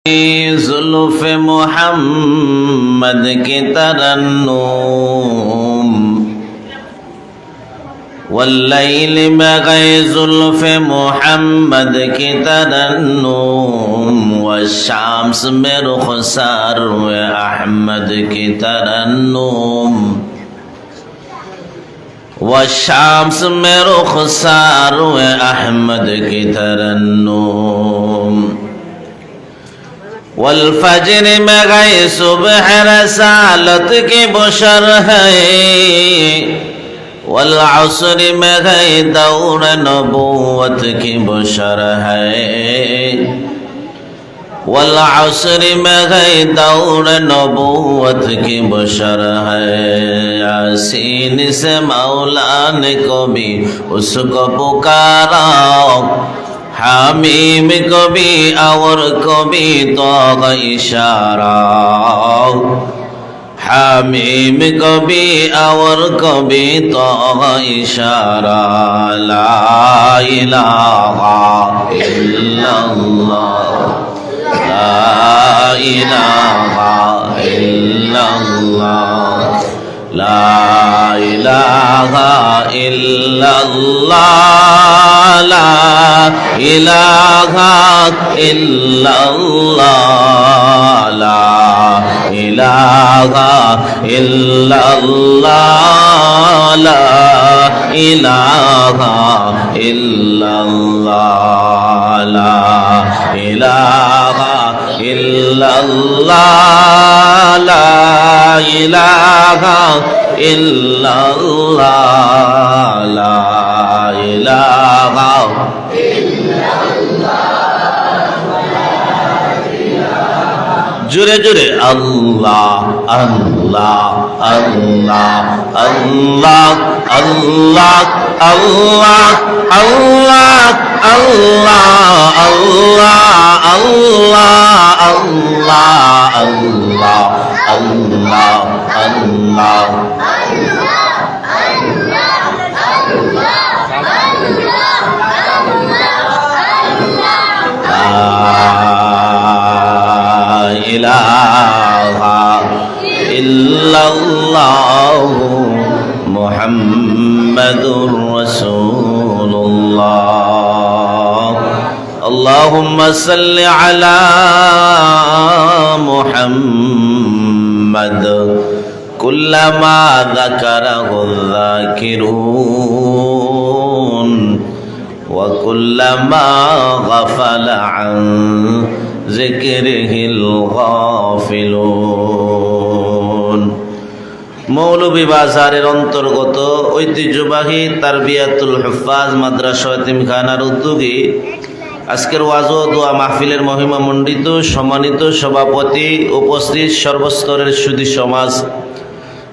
जुल्फ मोहम्मद की तरन्नुम वल्लैल में गए जुल्फ मोहम्मद की तरन्नुम वशाम्स में रुखसार अहमद की तरन्नुम वशाम्स में रुखसार अहमद की तरन्नुम वल फजर में गए सुबह रसालत की बुशर है वल असर में गए दौर नबूवत की बुशर है वल असर में गए दौर नबूवत की बुशर है यासीन से मौला ने को भी उसको पुकारा हामीम को भी और को भी तो इशारा हामीम को भी और को भी तो इशारा ला इलाहा इल्लल्लाह ला इलाहा इल्लल्लाह ला इलाहा इल्लल्लाह ला इलाहा इल्लल्लाह ला इलाहा इल्लल्लाह ला इलाहा इल्लल्लाह ला इलाहा इल्लल्लाह ला इलाहा इल्लल्लाह ला इलाहा जुरे जुरे अल्लाह अल्लाह अल्लाह अल्लाह अल्लाह अल्लाह अल्लाह अल्लाह अल्लाह अल्लाह अल्लाह अल्लाह अल्लाह इलाहा इल्लल्लाह मुहम्मदुर रसूलुल्लाह अल्लाहुम्मा सल्लि अला मुहम्मद कुल्लमा ज़करहु ज़ाकिरून व कुल्लमा गफल अन जिक्रिहिल गाफिलून। মৌলভী বাজারের অন্তর্গত ঐতিহ্যবাহী তারবিয়াতুল হুফাজ মাদ্রাসা এতিমখানার উদ্যোগে আজকের ওয়াজ ও দোয়া মাহফিলের মহিমা মণ্ডিত সম্মানিত সভাপতি, উপস্থিত সর্বস্তরের সুধী সমাজ,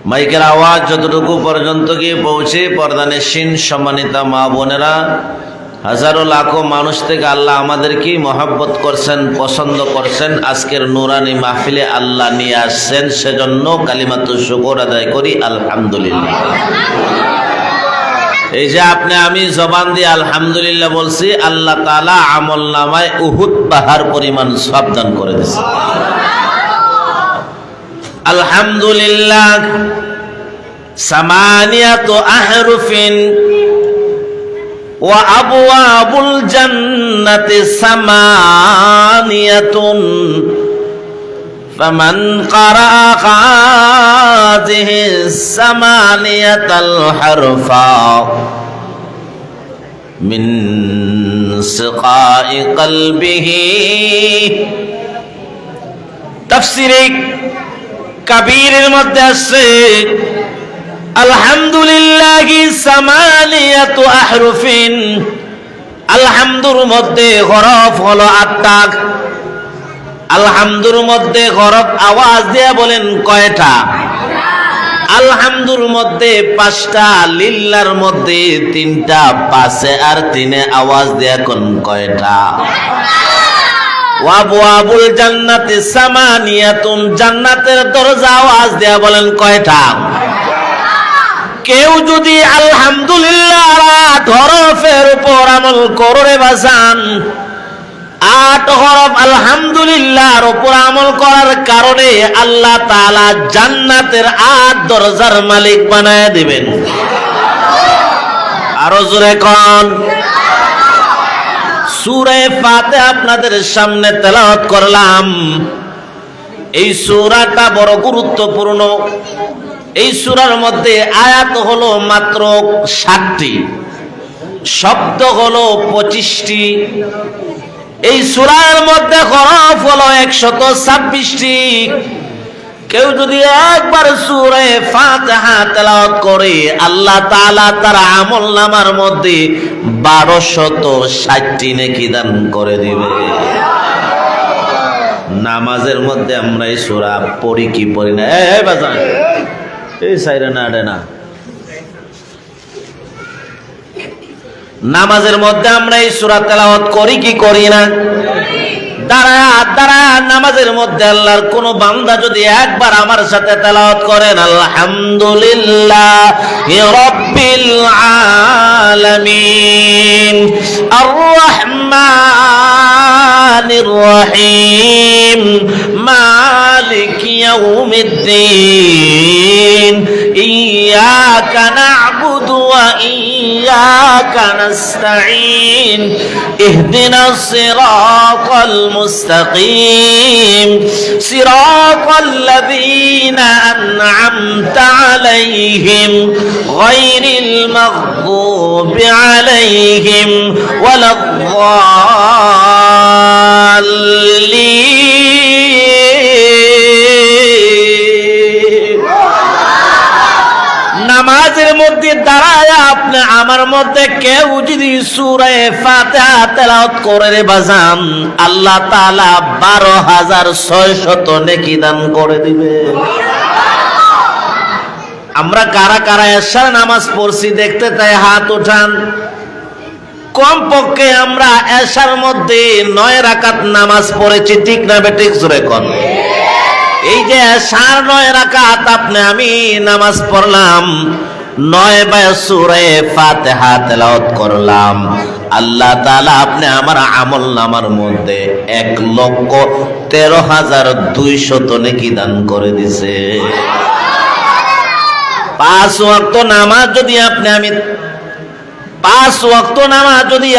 মাইকের আওয়াজ যতটুকু পর্যন্ত গিয়ে পৌঁছে পর্দানেশীন সম্মানিতা মা বোনেরা, হাজারো লাখো মানুষ থেকে আল্লাহ আমাদেরকে মহব্বত করছেন, পছন্দ করছেন, আজকের নুরানি মাহফিলে আল্লাহ নিয়ে আসছেন, সেজন্য কালিমাতুশ শুকর আদায় করি আলহামদুলিল্লাহ। এই যে আপনি আমি জবান দিয়ে আলহামদুলিল্লাহ বলছি, আল্লাহ তাআলা আমল নামায় উহুদ পাহাড় পরিমাণ সওয়াব দান করে দিয়েছে আলহামদুলিল্লাহ। সামানিয়াতু আহরুফিন وأبواب الجنة ثمانية فمن قرأ هذه الثمانية الحرف من سقاء قلبه تفسير كبير المدرسة আলহামদুলিল্লাহি সামানিয়াতু আহরুফিন। আলহামদুর মধ্যে হরফ হলো 8টা। আলহামদুর মধ্যে হরফ আওয়াজ দিয়ে বলেন কয়টা? আলহামদুর মধ্যে 5টা, লিল্লার মধ্যে 3টা, 5 আর 3 আওয়াজ দিয়ে কোন কয়টা? ওয়া আবওয়াবুল জান্নাতি সামানিয়াতুন। জান্নাতের দরজা আওয়াজ দিয়ে বলেন কয়টা? কেউ যদি আলহামদুলিল্লাহ হরফের উপর আমল করে বাজান, 8 হরফ আলহামদুলিল্লাহর উপর আমল করার কারণে আল্লাহ তাআলা জান্নাতের 8 দরজার মালিক বানায় দিবেন। আরো জোরে কোন। সূরা ফাতিহা আপনাদের সামনে তেলাওয়াত করলাম। এই সূরাটা বড় গুরুত্বপূর্ণ। এই সূরার মধ্যে আয়াত হলো মাত্র 60টি, শব্দ হলো 25টি। এই সূরার মধ্যে হরফ হলো 126টি। কেউ যদি একবার সূরা ফাতিহা তেলাওয়াত করে আল্লাহ তাআলা তার আমলনামার মধ্যে 1260টি নেকি দান করে দিবে। নামাজের মধ্যে আমরা এই সূরা পড়ি কি পড়ি না? এই বাজান, এই সাইরা না আডে না। নামাজের মধ্যে আমরা এই সূরা তেলাওয়াত করি কি করি না? দাঁড়া নামাজের মধ্যে আল্লাহর কোন বান্দা যদি একবার আমার সাথে তেলাওয়াত করেন আলহামদুলিল্লাহি রাব্বিল আলামিন আর রহমানির রহিম মালিক ইয়াউমিদ্দিন ইয়াকা না'বুদু ওয়া ইয়াকা নাস্তাঈন ইহদিনাস সিরাতাল মুস্তাকিম সিরাতাল লাযীনা আন'আমতা আলাইহিম গায়রিল মাগযুবি আলাইহিম ওয়ালাদ-দাল্লিন। নামাজের মধ্যে দাঁড়ায় আপনি আমার মধ্যে কেউ যদি সূরা ফাতিহা তেলাওয়াত করে রে বাজান, আল্লাহ তাআলা 12,600 নেকি দান করে দিবে। আমরা কারা কারা এশার নামাজ পড়ছি দেখতে চাই, হাত উঠান। কমপক্ষে আমরা এশার মধ্যে 9 রাকাত নামাজ পড়েছি, ঠিক না বেঠিক? জোরে কোন। এই যে 9 রাকাত আপনি আমি নামাজ পড়লাম, 9 বার সূরা ফাতিহা তেলাওয়াত করলাম, আল্লাহ তাআলা আপনি আমার আমলনামার মধ্যে 1,13,200 নেকি দান করে দিছে। 5 ওয়াক্ত নামাজ যদি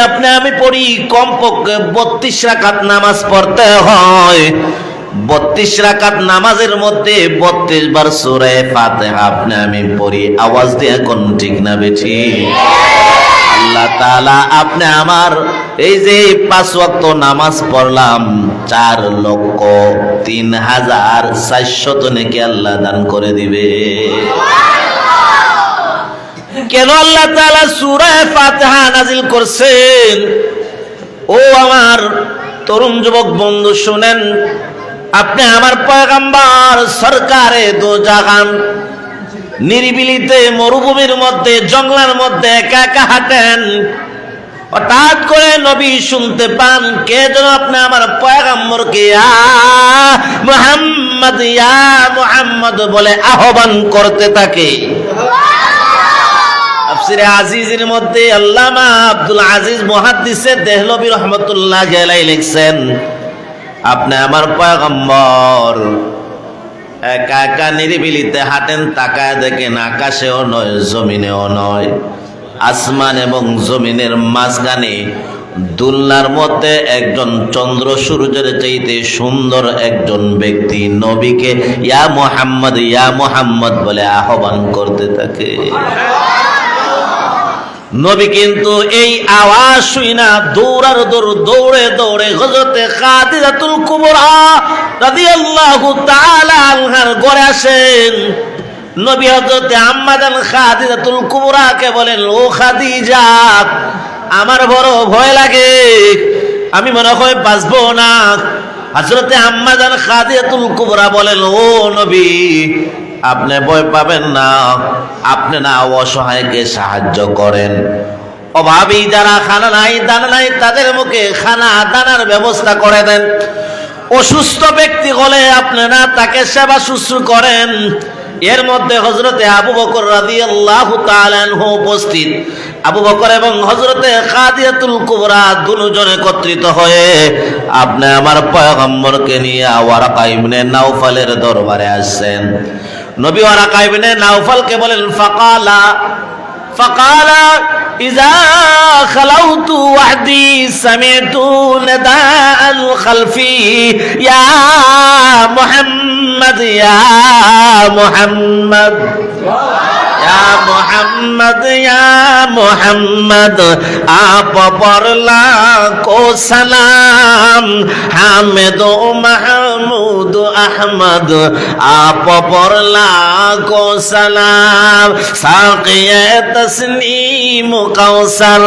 আপনি আমি পড়ি, কমপক্ষে 32 রাকাত নামাজ পড়তে হয়। 32 রাকাত নামাজের মধ্যে 32 বার সূরা ফাতিহা আপনি আমি পড়ি। আওয়াজ দিয়ে কোন ঠিক না বেঠি? আল্লাহ তাআলা আপনি আমার এই যে 5 ওয়াক্ত নামাজ পড়লাম, 4,03,400 নেকি আল্লাহ দান করে দিবে। কেন আল্লাহ তাআলা সূরা ফাতিহা নাজিল করছেন? ও আমার তরুণ যুবক বন্ধু শুনেন, আপনি আমার পয়গম্বর সরকারে দো জাহান নিরিবিলিতে মরুভূমির মধ্যে জঙ্গলের মধ্যে একা একা হাঁটেন। হঠাৎ করে নবী শুনতে পান কে যেন আপনি আমার পয়গম্বরকে ইয়া মুহাম্মদ বলে আহ্বান করতে থাকে। তাফসীরে আজিজের মধ্যে আল্লামা আব্দুল আজিজ মুহাদ্দিসে দেহলভী রাহমাতুল্লাহ আলাইহি লিখছেন, আপনি আমার পয়গম্বর একা একা নিরিবিলিতে হাঁটেন, তাকায় দেখেন আকাশেও নয় জমিনেও নয়, আসমান এবং জমিনের মাঝখানে দুলনার মধ্যে একজন চন্দ্র সূর্যের চাইতে সুন্দর একজন ব্যক্তি নবীকে ইয়া মুহাম্মদ বলে আহ্বান করতে থাকে। নবী কিন্তু এই আওয়াজ শুইনা দৌড়ে হযরতে খাদিজাতুল কুবরা রাদিয়াল্লাহু তাআলা আনহার ঘরে আসেন। নবী হযরতে আম্মা জান খাদিজাতুল কুবরাকে বলেন, ও খাদিজা, আমার বড় ভয় লাগে, আমি মনে হয় বাঁচবো না। হযরতে আম্মা জান খাদিজাতুল কুবরা বলেন, ও নবী, আপনি ভয় পাবেন না, আপনি না অসহায়কে সাহায্য করেন, অভাবী যারা খানা নাই দানা নাই তাদের মুখে খানা দানার ব্যবস্থা করে দেন, অসুস্থ ব্যক্তি হলে আপনি না তাকে সেবা শুশ্রূষা করেন। এর মধ্যে হযরতে আবু বকর রাদিয়াল্লাহু তাআলা আনহু উপস্থিত। আবু বকর এবং হযরতে খাদিজাতুল কুবরা দুজন একত্রিত হয়ে আপনি আমার পয়গম্বরকে নিয়ে ওয়ারাকা ইবনে নাওফালের দরবারে আসছেন। নবী ওয়ারাকা ইবনে নাওফালকে বলেন ফাকালা ইযা খালাউতু ওয়াহদি সামি'তু নিদাআল খালফি ইয়া মুহাম্মদ ইয়া মুহাম্মদ या मोहम्मद आप पर लाखो सलाम हामिद महमूद अहमद आप पर लाखो सलाम साक़िए तस्नीम कौसर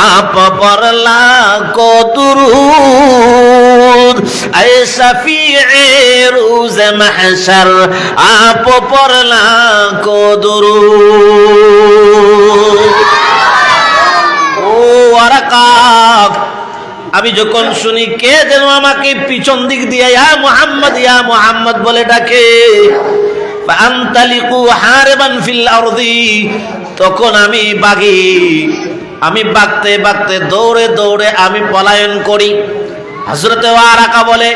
आप पर लाखो दुरूद ऐ शफीए रोज़ महशर आप पर लाखो दुरूद। ও ওয়ারাকা, আমি যখন শুনি কে যেন আমাকে পিছন দিক দিয়ে ইয়া মুহাম্মদ বলে ডাকে, ফাআনতালিকু হারিবান ফিল আরদি, তখন আমি বাগতে বাগতে দৌড়ে দৌড়ে আমি পলায়ন করি। হযরত ওয়ারাকা বলে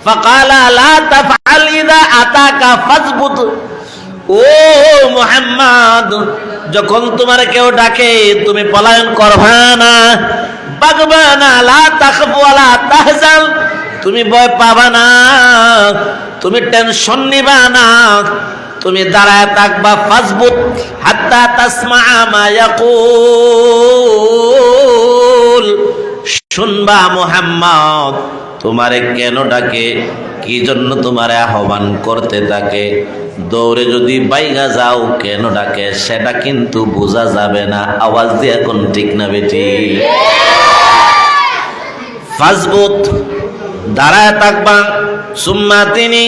ফাকালা লা তাফআল ইযা আতাকা ফাজবুত, ও মুহাম্মদ যখন তোমার কেউ ডাকে তুমি পলায়ন করবা না, বাগবা না, লা তাখফ ওয়ালা তাহজান, তুমি ভয় পাবা না, তুমি টেনশন নিবা না, তুমি দাঁড়ায় থাকবা। ফাজবুত হাত্তা তাসমা মা ইয়াকুল, শুনবা মুহাম্মদ তোমারে কেন ডাকে, কি জন্য তোমারে আহ্বান করতে থাকে। দৌড়ে যদি বাইগা যাও কেন ডাকে সেটা কিন্তু বোঝা যাবে না, আওয়াজ দিয়ে এখন ঠিক না বেটি। ফাজবুত দাঁড়ায় থাকবা, সুম্মা তিনি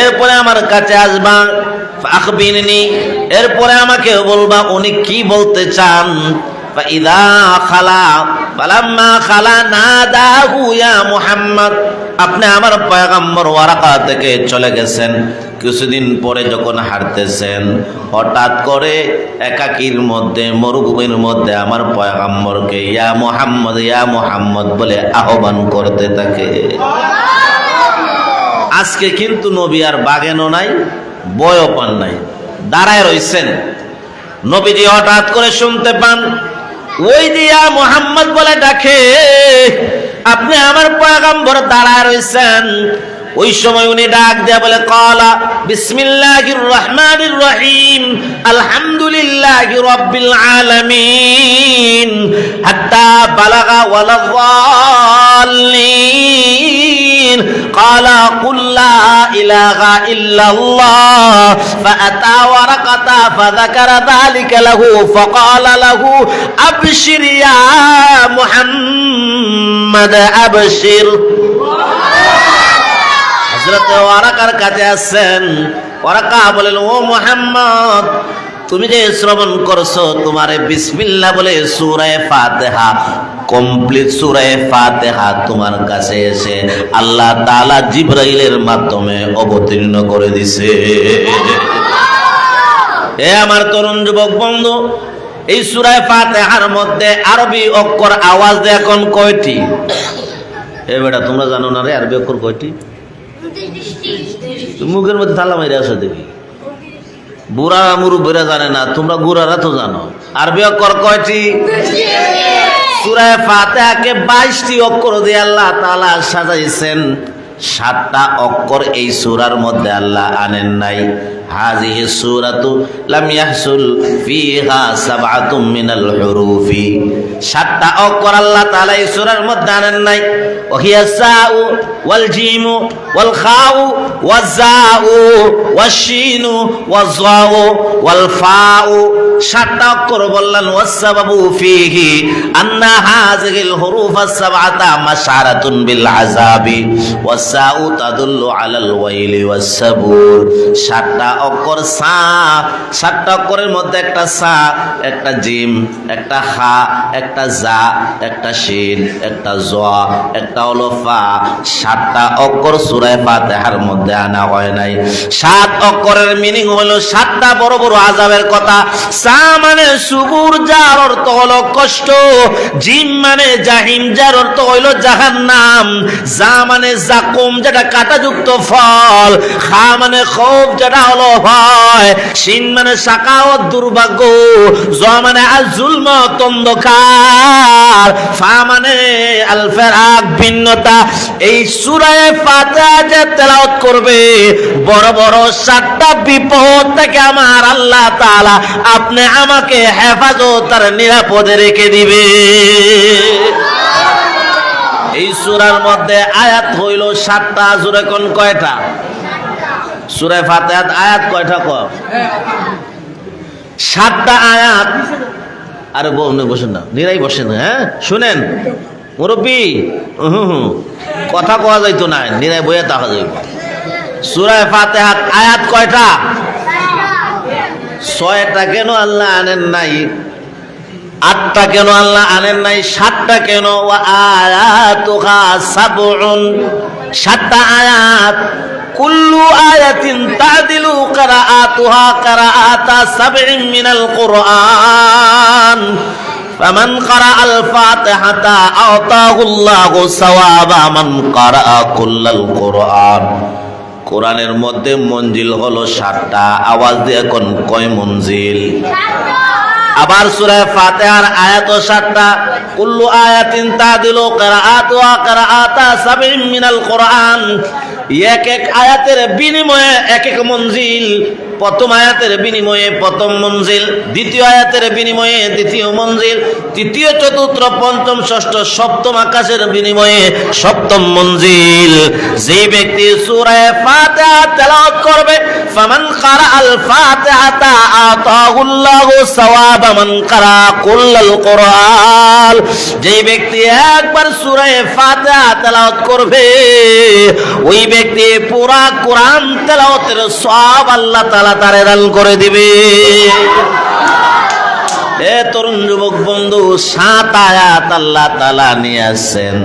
এরপরে আমার কাছে আসবা, আখবিরনি এরপরে আমাকে বলবা উনি কি বলতে চান। ফাইদা খালা ফালাম্মা খালা নাদাহু ইয়া মুহাম্মদ, আপনি আমার পয়গম্বর ওয়ারাকা থেকে চলে গেছেন, কিছুদিন পরে যখন হাঁটতেছেন হঠাৎ করে একাকীর মধ্যে মরুভূমির মধ্যে আমার পয়গম্বরকে ইয়া মুহাম্মদ বলে আহ্বান করতে থাকে। আজকে কিন্তু নবী আর বাগেনও নাই, বয়ও পান নাই, দাঁড়ায় রইছেন। নবীজি হঠাৎ করে শুনতে পান ওই দিয়া মুহাম্মদ বলে ডাকে, আপনি আমার পয়গম্বর দাঁড়ায় রইছেন। ওই সময় উনি ডাক দেয়া বলে ক্বালা বিসমিল্লাহির রহমানির রহিম আলহামদুলিল্লাহি রাব্বিল আলামিন হাত্তা বালাগা ওয়ালাযাল্লিন ক্বালা কুল লা ইলাহা ইল্লাল্লাহ ফাআতা ওয়ারাকাতা ফাযাকারা যালিকা লাহু ফাকালা লাহু আবশির ইয়া মুহাম্মদ আবশির। হযরত ওয়ারাকার কাছে আসছেন, ওয়ারাকা বলেন ও মুহাম্মদ তুমি যে শ্রবণ করছো তোমারে বিসমিল্লাহ বলে সূরা ফাতিহা কমপ্লিট সূরা ফাতিহা তোমার কাছে এসে আল্লাহ তাআলা জিবরাইলের মাধ্যমে অবতীর্ণ করে দিছে। এ আমার তরুণ যুবক বন্ধু, এই সূরা ফাতিহার মধ্যে আরবি অক্ষর আওয়াজ দেয় এখন কয়টি? এ বেটা তোমরা জানো না রে আরবি অক্ষর কয়টি? মুখের মধ্যে তালা মাইরে আসো দেখি, বুড়া মুরুব্বিরা জানে না, তোমরা গুড়ারা তো জানো। আরবি অক্ষর কয়টি? সূরা ফাতিহাকে 22টি অক্ষর দিয়ে আল্লাহ তাআলা সাজাইছেন। 7টা অক্ষর এই সূরার মধ্যে আল্লাহ আনেন নাই। হাযিহি সূরাতু লাম ইয়াহসুল ফিহা সাবআতুম মিনাল হুরুফি, 7টা অক্ষর আল্লাহ তাআলা এই সূরার মধ্যে আনেন নাই। ওহিয়া সাউ ওয়াল জিমু ওয়াল খাউ ওয়াজ জাউ ওয়াশ শিনু ওয়াজ যাউ ওয়াল ফাউ, 7টা অক্ষর বললেন। ওয়াস সাবাবু ফিহি আন্না হাযিহিল হুরুফাস সাবআতা মাশআরাতুন বিল আযাবি ওয়াস সাউ তাদুল্লু আলাল ওয়াইলি ওয়াস সাবুর। 7টা অক্ষর সা, 7টা অক্ষরের মধ্যে একটা সা, একটা জিম, একটা হা, একটা জা, একটা শিন, একটা জা, একটা অলফা। 7টা অক্ষর সূরা ফাতিহার মধ্যে আনা হয় নাই। 7 অক্ষরের মিনিং হলো 7টা বড় বড় আযাবের কথা। সা মানে সুবুর, যার অর্থ হলো কষ্ট, জিম মানে জাহিম, যার অর্থ হইল জাহান্নাম, যা মানে জাকুম, যেটা কাঁটাযুক্ত ফল, খা মানে খৌফ, যেটা হলো ভয়, শিন মানে শাকাওয়াত দুর্ভাগ্য, জ মানে আল-জুলমত অন্ধকার, ফা মানে আল ফিরাক ভিন্নতা। এই সূরা ফাতিহা যে তেলাওয়াত করবে, বড় বড় 7টা বিপদ থেকে আমার আল্লাহ তাআলা আপনি আমাকে হেফাজত আর নিরাপদে রেখে দিবে। এই সূরার মধ্যে আয়াত হইল 7টা। জোরে কোন কয়টা? সূরা ফাতিহার আয়াত কয়টা? 7টা আয়াত। আরে বসেন না, নিরাই বসেন। হ্যাঁ শুনেন মুরব্বী, কথা কওয়া যাইতো না, নিরাই বইয়া দেখা যাইব। সূরা ফাতিহার আয়াত কয়টা? 6টা। কেন আল্লাহ আনেন নাই? 8টা কেন আল্লাহ আনেন নাই? 7টা কেন? ওয়া আয়াতুহা সাবউন, 7টা আয়াত। কুল্লু আয়াতিন তাদিলু কিরাআতুহা কিরাআতা সাবইন মিনাল কুরআন, ফামান ক্বারাআল ফাতিহাতা আতাহুল্লাহু সাওয়াবা মান ক্বারাআ কুল্লাল কুরআন। কোরআনের মধ্যে মঞ্জিল হলো 7টা। আওয়াজ দিয়ে কোন কয় মঞ্জিল? আবার সূরা ফাতিহার আয়াত 7টা। কুল্লু আয়াতিন তাদিলু কিরাআতুহা কিরাআতা সাবইন মিনাল কুরআন। এক এক আয়াতের বিনিময়ে এক এক মঞ্জিল। প্রথম আয়াতের বিনিময়ে প্রথম মঞ্জিল, দ্বিতীয় আয়াতের বিনিময়ে দ্বিতীয় মঞ্জিল, তৃতীয় চতুর্থ পঞ্চম ষষ্ঠ সপ্তম আকাশের বিনিময়ে সপ্তম মঞ্জিল। যে ব্যক্তি সূরা ফাতিহা তেলাওয়াত করবে, ফামান ক্বারাআল ফাতিহাতা আতাহুল্লাহু সাওয়াবা মান ক্বারা কুল্লাল কুরআন। যে ব্যক্তি একবার সূরা ফাতিহা তেলাওয়াত করবে, ওই ব্যক্তি পুরা কোরআন তেলাওয়াতের সওয়াব আল্লাহ তাআলা তারে দান করে দিবে। এ তরুণ যুবক বন্ধু, 7 আয়াত আল্লাহ তাআলা নিয়ে আসেন।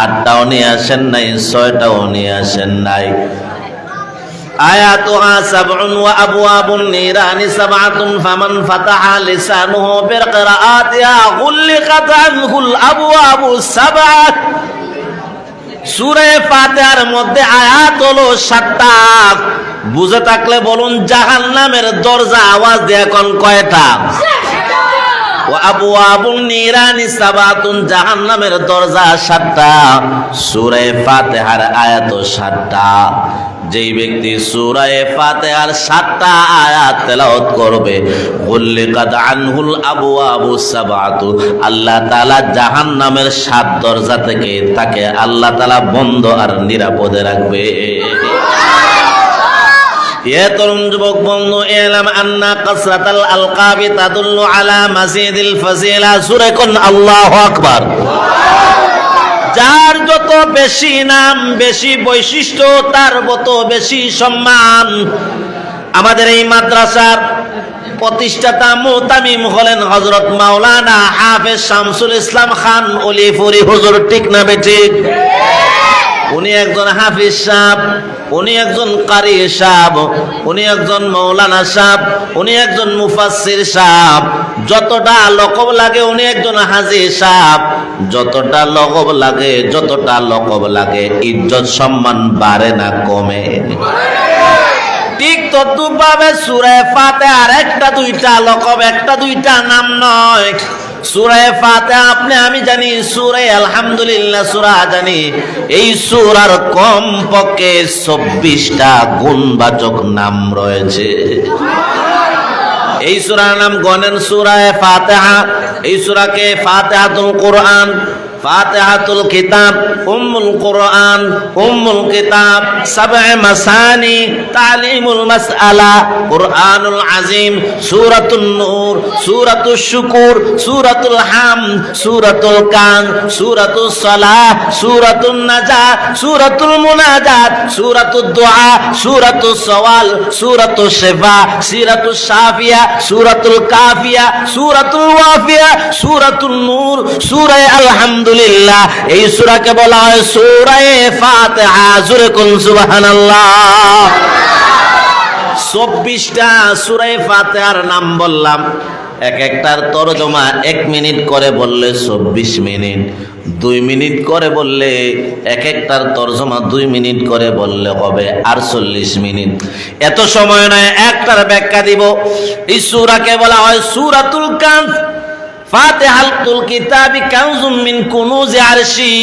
8টাও নিয়ে আসেন নাই, 6টাও নিয়ে আসেন নাই। আয়াতুহা সাবউন ওয়া আবওয়াবুন নিরানি সাবআতুন ফামান ফাতাহা লিসানুহু বিকিরাআতিহা গুল্লিকাত আনহুল আবওয়াবু সাবআ। সূরা ফাতিহার মধ্যে আয়াত হলো 7টা। বুঝে থাকলে বলুন, জাহান্নামের দরজা আওয়াজ দিয়ে কোন কয়টা? ওয়া আবওয়াবুন নিরানি সাবআতুন, জাহান্নামের দরজা 7টা। সূরা ফাতিহার আয়াত 7টা। যেই ব্যক্তি সূরা ফাতিহার 7টা আয়াত তেলাওয়াত করবে, গুল্লিকাত আনহুল আবওয়াবু সাবআতু, আল্লাহ তাআলা জাহান্নামের 7 দরজা থেকে তাকে আল্লাহ তাআলা বন্ধ আর নিরাপদে রাখবে। ইয়া তরুণ যুবক বন্ধু, ইলাম আন্না কাসরাতাল আলকাবি তাদুল্লু আলা মাজিদিল ফাজিলা। সূরা কোন আল্লাহু আকবার। যার যত বেশি নাম, বেশি বৈশিষ্ট্য, তার তত বেশি সম্মান। আমাদের এই মাদ্রাসার প্রতিষ্ঠাতা মুতামিম হলেন হযরত মাওলানা হাফেজ শামসুল ইসলাম খান অলিপুরি হুজুর, ঠিক না বেঠিক? উনি একজন হাফিজ সাহেব, উনি একজন কারি সাহেব, উনি একজন মাওলানা সাহেব, উনি একজন মুফাসসির সাহেব। যতটা লকব লাগে উনি একজন হাজী সাহেব। যতটা লকব লাগে ইজ্জত সম্মান বাড়ে না কমে? ঠিক তদ্রূপভাবে সূরা ফাতিহার 1টা 2টা লকব, 1টা 2টা নাম নয়। সূরা ফাতিহা আপনি আমি জানি, সূরা আলহামদুলিল্লাহ সূরা জানি। এই সূরার কম পক্ষে 24টা গুণবাচক নাম রয়েছে। এই সূরার নাম গণেন সূরা ফাতিহা। এই সূরাকে ফাতিহাতুল কোরআন, ফাতিহাতুল কিতাব, উম্মুল কোরআন, উম্মুল কিতাব, 7 মাসানি, তালিমুল মাসআলা, কোরআনুল আযীম, সূরাতুন নূর, সূরাতুশ শুকুর, সূরাতুল হামদ, সূরাতুল কান, সূরাতুস সালাহ, সূরাতুন নাজাত, সূরাতুল মুনাজাত, সূরাতুদ দুআ, সূরাতুস সওয়াল, সূরাতুশ শিফা, সূরাতুশ শাফিয়া, সূরাতুল কাফিয়া, সূরাতুল ওয়াফিয়া, সূরাতুন নূর, সূরা আলহামদুলিল্লাহ। এই সূরাকে বলা হয় সূরা ফাতিহা। জোরে কোন সুবহানাল্লাহ। 24টা সূরা ফাতিহার নাম বললাম, এক একটার তরজমা 1 মিনিট করে বললে 24 মিনিট, 2 মিনিট করে বললে এক একটার তরজমা 2 মিনিট করে বললে হবে 48 মিনিট। এত সময় নয়, একটার ব্যাখ্যা দিব। এই সূরাকে বলা হয় সূরাতুল কাহফ। ফাতিহাতুল কিতাবি কানজুম মিন কুনুজি আরশি।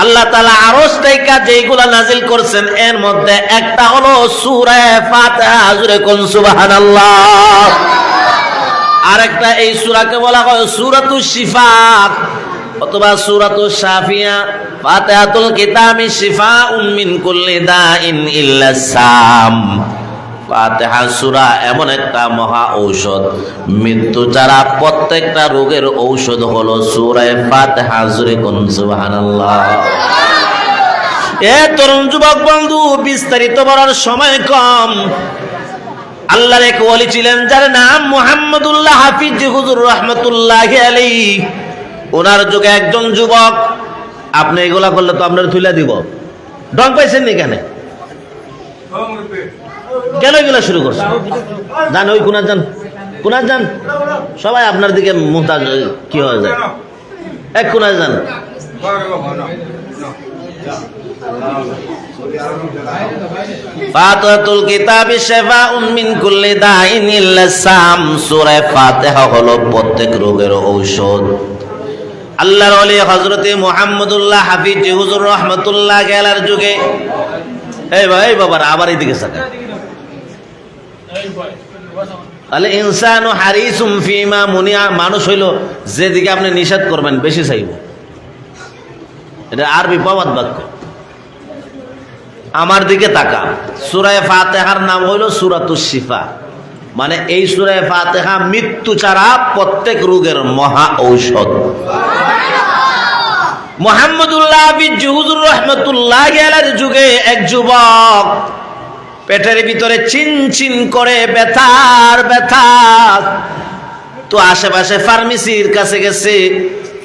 আল্লাহ তাআলা আরশ থেকে যেগুলা নাজিল করছেন এর মধ্যে একটা হলো সূরা ফাতিহা। জোরে কোন সুবহানাল্লাহ। আরেকটা এই সূরাকে বলা হয় সূরাতুশ শিফা অথবা সূরাতুশ শাফিয়া। ফাতিহাতুল কিতাবি শিফাউম মিন কুল্লি দাইন ইল্লা সাম। ফাতিহা সূরা এমন একটা মহা ঔষধ, মৃত্যু যারা প্রত্যেকটা রোগের ঔষধ হলো সূরা ফাতিহা। জোরে কোন সুবহানাল্লাহ। এ তরুণ যুবক বন্ধু, বিস্তারিত বলার সময় কম। আল্লাহর এক ওলি ছিলেন যার নাম মুহাম্মদুল্লাহ হাফিজ হুজুর রাহমাতুল্লাহি আলাইহি। ওনার যুগে একজন যুবক, আপনি এগুলা করলে তো আপনার তুলে দিব। ডং পাইছেন নি কেন? কেন এগুলা শুরু করছেন? যান ওই কোনা যান, কোনা যান, সবাই আপনার দিকে মুহতাজ কি হয়ে যায়। এক কোনা যান। ফাতিহাতুল কিতাবি শিফাউন মিন কুল্লি দাইন ইল্লা সাম। সূরা ফাতিহা হলো প্রত্যেক রোগের ঔষধ। আল্লাহর ওলি হযরতে মুহাম্মদুল্লাহ হাফিজ হুজুর রাহমাতুল্লাহি আলাইহির যুগে, এই ভাই বাবার আবার এইদিকে তাকান। আল ইনসানু হারিসুম ফিমা মুনিয়া। মানুষ হইল যেদিকে আপনি নিষেধ করবেন বেশি চাইব। এটা আরবি প্রবাদ বাক্য। আমার দিকে তাকা। সূরা ফাতিহার নাম হইল সূরাতুশ শিফা, মানে এই সূরা ফাতিহা মৃত্যু ছাড়া প্রত্যেক রোগের মহা ঔষধ। মুহাম্মদুল্লাহ হাফিজ হুজুর রাহমাতুল্লাহি আলাইহির যুগে এক যুবক পেটের ভিতরে চিনচিন করে ব্যথার ব্যথা। তো আশেপাশে ফার্মেসির কাছে গেছে।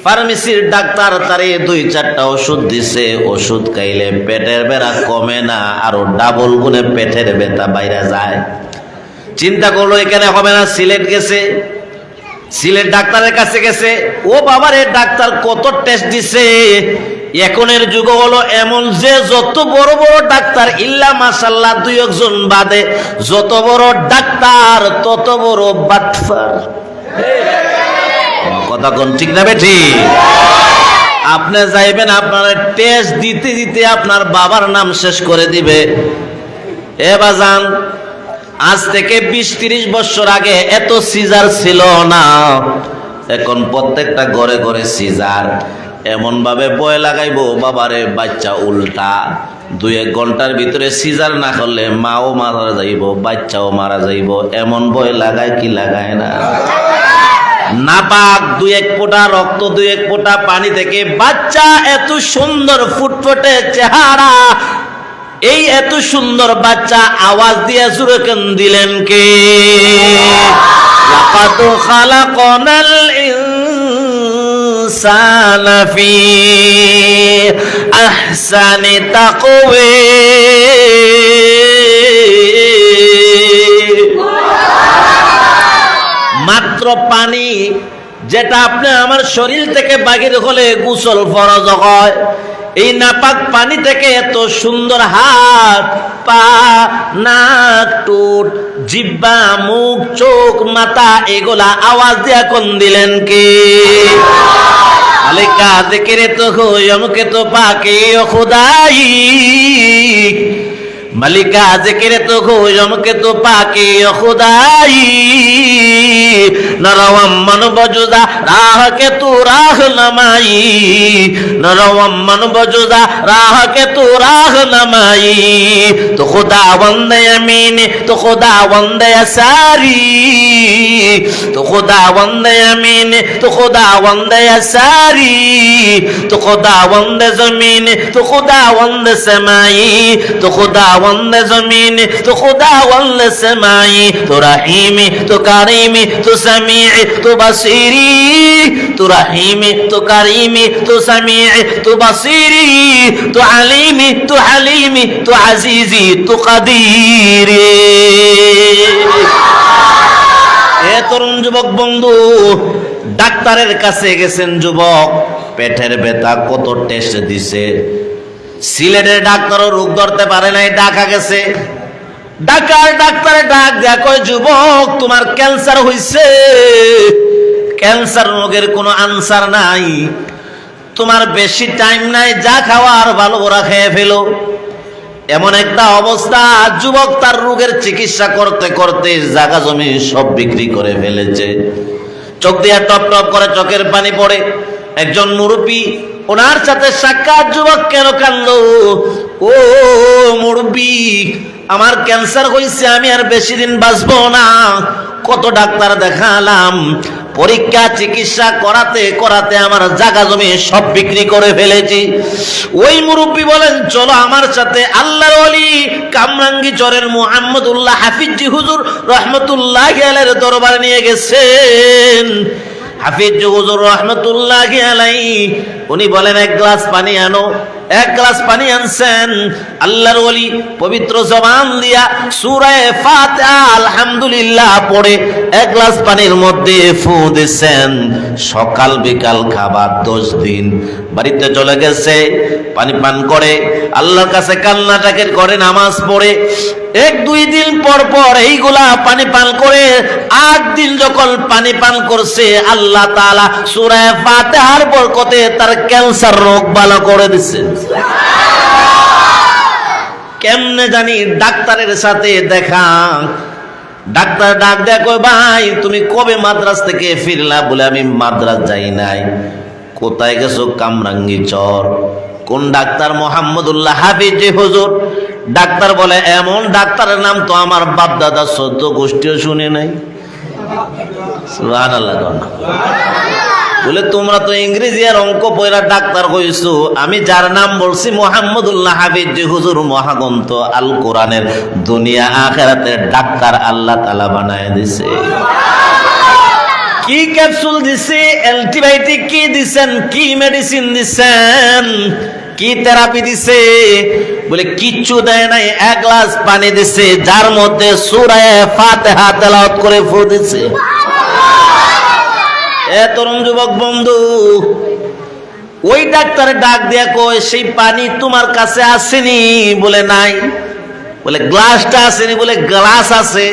ফার্মেসির ডাক্তার তারে 2-4টা ওষুধ দিছে। ওষুধ খাইলে পেটের ব্যথা কমে না, আরো ডাবল গুণে পেটের ব্যথা বাইরে যায়। চিন্তা করলো এখানে হবে না, সিলেট গেছে। সিলেট ডাক্তারের কাছে গেছে। ও বাবারে, ডাক্তার কত টেস্ট দিছে। এখনের যুগ হলো এমন যে যত বড় বড় ডাক্তার ইল্লা মাশাআল্লাহ 2-1 বাদে যত বড় ডাক্তার তত বড় বাটফার। কথা কোন ঠিক না বেঠি? আপনি যাইবেন, আপনার টেস্ট দিতে দিতে আপনার বাবার নাম শেষ করে দিবে। এ বাজান, আজ থেকে 20-30 বছর আগে এত সিজার ছিল না। এখন প্রত্যেকটা ঘরে ঘরে সিজার। এমন ভাবে ভয় লাগাইবো বাবারে, বাচ্চা উল্টা। 2-1 ঘন্টার ভিতরে সিজার না করলে মাও মারা যাইব, বাচ্চাও মারা যাইব। এমন ভয় লাগায় কি লাগায় না? নাপাক 2-1 ফোঁটা রক্ত, 2-1 ফোঁটা পানি থেকে বাচ্চা এত সুন্দর ফুটফুটে চেহারা। এই এত সুন্দর বাচ্চা আওয়াজ দিয়ে জোরে কেন দিলেন কে? লাকাদ খালাকনাল ইনসানা ফি আহসানি তাকওয়িম। মাত্র পানি যেটা আপনি আমার শরীর থেকে বাহির হলে গোসল ফরজ হয়, এই নাপাক পানি থেকে এত সুন্দর হাত, পা, নাক, ঠোঁট, জিহ্বা, মুখ, চোখ, মাথা এগুলা আওয়াজ দিয়া কোন দিলেন কে? আলিকা জিকিরে তো হুমকে তো পাকে ও খুদাই। মালিকা জিকিরে তো হুমকে তো পাকে ও খুদাই। নরওয়াম্মন বজুদা রাহ কে তু রাহ নমাই। নরওয়াম্মন বজুদা রাহ কে তু রাহ নমাই। তো খুদাবন্দে আমিন, তো খুদাবন্দে সারি। তো খুদাবন্দে আমিন, তো খুদাবন্দে সারি। তো খুদাবন্দে জমিন, তো খুদাবন্দে সমাই। তো খুদাবন্দে वंदे ज़मीन, तू खुदा वंदे समाई, तू रहीमी, तू करीमी, तू समीई, तू बसीरी, तू रहीमी, तू करीमी, तू समीई, तू बसीरी, तू अलीमी, तू हलीमी, तू अजीजी, तू कदीरी। এ তরুণ যুবক বন্ধু, ডাক্তারের কাছে গেছেন যুবক, পেটের ব্যথা কত টেস্ট দিছে, সিলেটের ডাক্তারও রোগ ধরতে পারে নাই, ঢাকা গেছে। ডাক্তারে ডাক দেয়া কয়, যুবক তোমার ক্যান্সার হইছে, ক্যান্সার রোগের কোনো আনসার নাই, তোমার বেশি টাইম নাই, যা খাওয়ার ভালো ওরা খেয়ে ফেলো। এমন একটা অবস্থা, যুবক তার রোগের চিকিৎসা করতে করতে জায়গা জমি সব বিক্রি করে ফেলেছে। চোখ দিয়ে টপ টপ করে চোখের পানি পড়ে। একজন মুরব্বী, ওনার সাথে সাক্ষাৎ। যুবক কেন কান্দো? ও মুরব্বী, আমার ক্যান্সার হয়েছে, আমি আর বেশি দিন বাঁচবো না। কত ডাক্তার দেখালাম, পরীক্ষা চিকিৎসা করাতে করাতে আমার জায়গা জমি সব বিক্রি করে ফেলেছি। ওই মুরব্বী বলেন, চলো আমার সাথে আল্লাহর ওলি কামরাঙ্গী চরের মুহাম্মদুল্লাহ হাফিজি হুজুর রহমতুল্লাহি আলাইহির দরবারে নিয়ে গেছেন। হাফিজ হুজুর রহমতুল্লাহি আলাইহি উনি বলেন, এক গ্লাস পানি আনো। এক গ্লাস পানি আনছেন। আল্লাহর ওলি পবিত্র জবান দিয়া সূরা ফাতিহা আলহামদুলিল্লাহ পড়ে এক গ্লাস পানির মধ্যে ফু দিয়েছেন। সকাল বিকাল খাবার 10 দিন। বাড়িতে চলে গেছে, পানি পান করে আল্লাহর কাছে কান্নাটাকে করে, নামাজ পড়ে 1-2 দিন পর পর এইগুলা পানি পান করে 8 দিন যখন পানি পান করছে, আল্লাহ তাআলা সূরা ফাতিহার বরকতে তার ক্যান্সার রোগ ভালো করে দিচ্ছে। কেমনে জানি? ডাক্তারের সাথে দেখা। ডাক্তার ডাক দেয়া কয়, ভাই তুমি কবে মাদ্রাস থেকে ফিরলা? বলে আমি মাদ্রাস যাই নাই। কোথায় গেছো? কামরাঙ্গী চর। কোন ডাক্তার? মোহাম্মদুল্লাহ হাফিজি হুজুর। ডাক্তার বলে, এমন ডাক্তারের নাম তো আমার বাপ দাদা 14 গোষ্ঠীও শুনে নাই। সুবহানাল্লাহ। বলে, তোমরা তো ইংরেজি আর অঙ্ক পয়রা ডাক্তার হইছো, আমি যার নাম বলছি মোহাম্মদুল্লাহ হাফিজি হুজুর, মহাগ্রন্থ আল কোরআনের দুনিয়া আখিরাতের ডাক্তার আল্লাহ তাআলা বানায় দিছে। কি ক্যাপসুল দিছে, অ্যান্টিবায়োটিক কি দিছেন, কি মেডিসিন দিছেন, কি থেরাপি দিছে? বলে কিচ্ছু দেয় নাই, এক গ্লাস পানি দিছে, যার মধ্যে সূরা ফাতিহা তেলাওয়াত করে ফু দিছে। এ তরুণ যুবক বন্ধু, ওই ডাক্তারের ডাক দিয়া কয়, সেই পানি তোমার কাছে আসেনি? বলে নাই। বলে গ্লাসটা আসেনি? বলে গ্লাস আছে।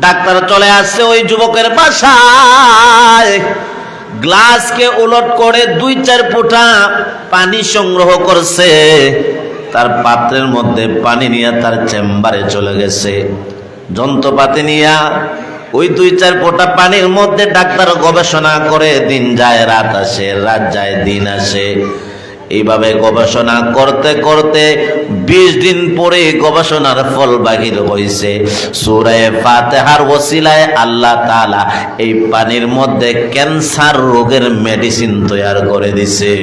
ডাক্তার চলে আসছে ওই যুবকের বাসায়, গ্লাসকে উলট করে 2-4 ফোঁটা পানি সংগ্রহ করছে, তার পাত্রের মধ্যে পানি নিয়ে তার চেম্বারে চলে গেছে। যন্ত্রপাতি নিয়ে ওই 2-4 ফোঁটা পানির মধ্যে ডাক্তার গবেষণা করে, দিন যায় রাত আসে, রাত যায় দিন আসে। এইভাবে গবেষণা করতে করতে 20 দিন পরে গবেষণার ফল বাহির হয়েছে। সূরা ফাতিহার ওসিলায় আল্লাহ তাআলা এই পানির মধ্যে ক্যান্সার রোগের মেডিসিন তৈরি করে দিছে।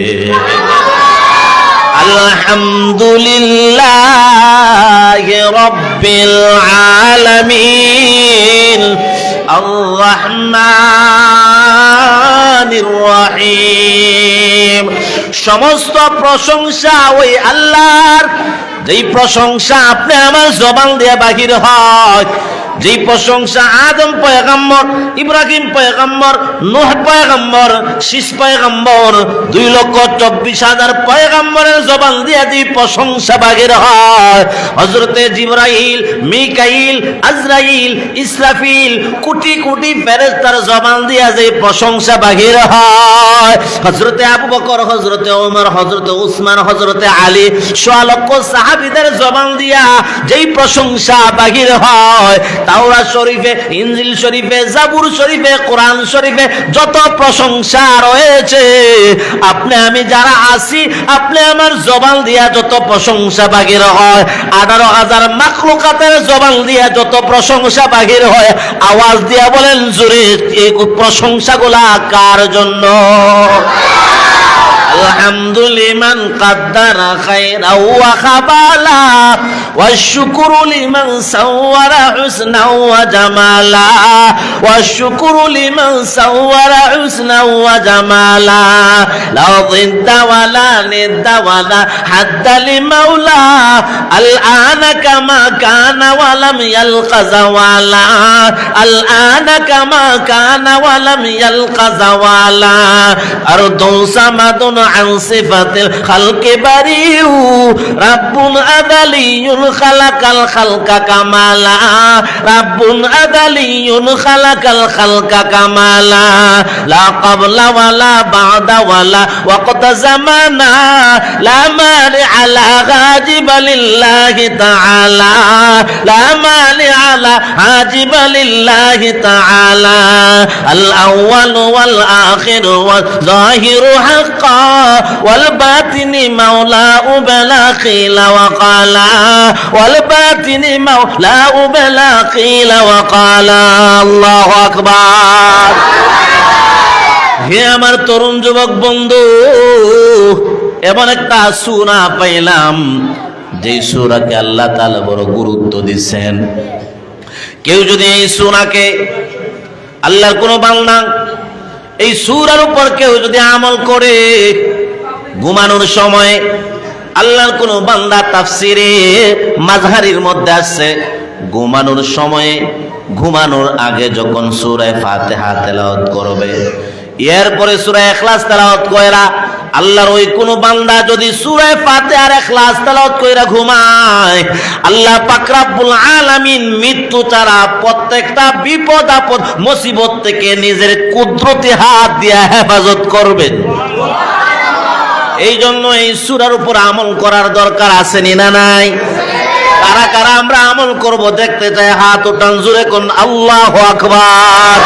আলহামদুলিল্লাহি রাব্বিল আলামিন আর-রহমানির রহিম। সমস্ত প্রশংসা ওই আল্লাহর, যেই প্রশংসা আপনি আমার জবান দিয়ে বাহির হয়, যেই প্রশংসা আদম পয়গম্বর, ইব্রাহিম পয়গম্বর, নূহ পয়গম্বর, শীষ পয়গম্বর, 2,24,000 পয়গম্বরের জবান দিয়ে যে প্রশংসা বাহির হয়, হযরতে জিবরাইল, মিকাইল, আজরাইল, ইসরাফিল, কোটি কোটি ফেরেশতার জবান দিয়ে যে প্রশংসা বাহির হয়, হযরতে আবু বকর, হযরতে ওমর, হযরতে উসমান, হযরতে আলী, 100 লক্ষ সাহাবীদের জবান দিয়া যেই প্রশংসা বাহির হয়, তাওরাত শরীফে, ইনজিল শরীফে, জাবুর শরীফে, কোরআন শরীফে যত প্রশংসা রয়েছে, আপনি আমি যারা আছি, আপনি আমার জবান দিয়া যত প্রশংসা বাহির হয়, 18,000 মাখলুকাতের জবান দিয়া যত প্রশংসা বাহির হয়, আওয়াজ দিয়া বলেন জোরে, এই প্রশংসাগুলা কার জন্য? আলহামদুলিমান কাদ্দারা খায়রা ওয়া খাবালা والشكر لمن صور حسنا وجمالا والشكر لمن صور حسنا وجمالا لا ضد ولا ند ولا حد لمولى الآن كما كان ولم يلق زوالا الآن كما كان ولم يلق زوالا أرض صمد عن صفة الخلق بريء رب أذلي خلق الخلق كمالا رب أذلي خلق الخلق كمالا لا قبل ولا بعد ولا وقت زمانا لا مانع لا غاجب لله تعالى لا مانع لا غاجب لله تعالى الأول والآخر والظاهر حقا والباطن مولاه بلا قيل وقالا والباطن مولاه بلا قيل وقالا الله أكبر হে আমার তরুণ যুবক বন্ধু, এমন একটা সূরা পাইলাম যে সূরাকে আল্লাহ তাআলা বড় গুরুত্ব দিচ্ছেন। কেউ যদি এই সূরাকে, আল্লাহর কোন বান্দা এই সূরার উপর কেউ যদি আমল করে, ঘুমানোর সময় আল্লাহর কোন বান্দা তাফসিরে মাযহারির মধ্যে আছে, ঘুমানোর সময়ে ঘুমানোর আগে যখন সূরা ফাতিহা তেলাওয়াত করবে, এরপরে সূরা ইখলাস তেলাওয়াত কইরা, আল্লাহর ওই কোন বান্দা যদি সূরা ফাতিহা আর ইখলাস তেলাওয়াত কইরা ঘুমায়, আল্লাহ পাক রব্বুল আলামিন মৃত্যু ছাড়া প্রত্যেকটা বিপদ আপদ মুসিবত থেকে নিজের কুদরতি হাত দিয়ে হেফাজত করবেন। এই জন্য এই সূরার উপর আমল করার দরকার আছে না নাই? কারা কারা আমরা আমল করব দেখতে চাই, হাত উঠান জোরে কোন আল্লাহু আকবার।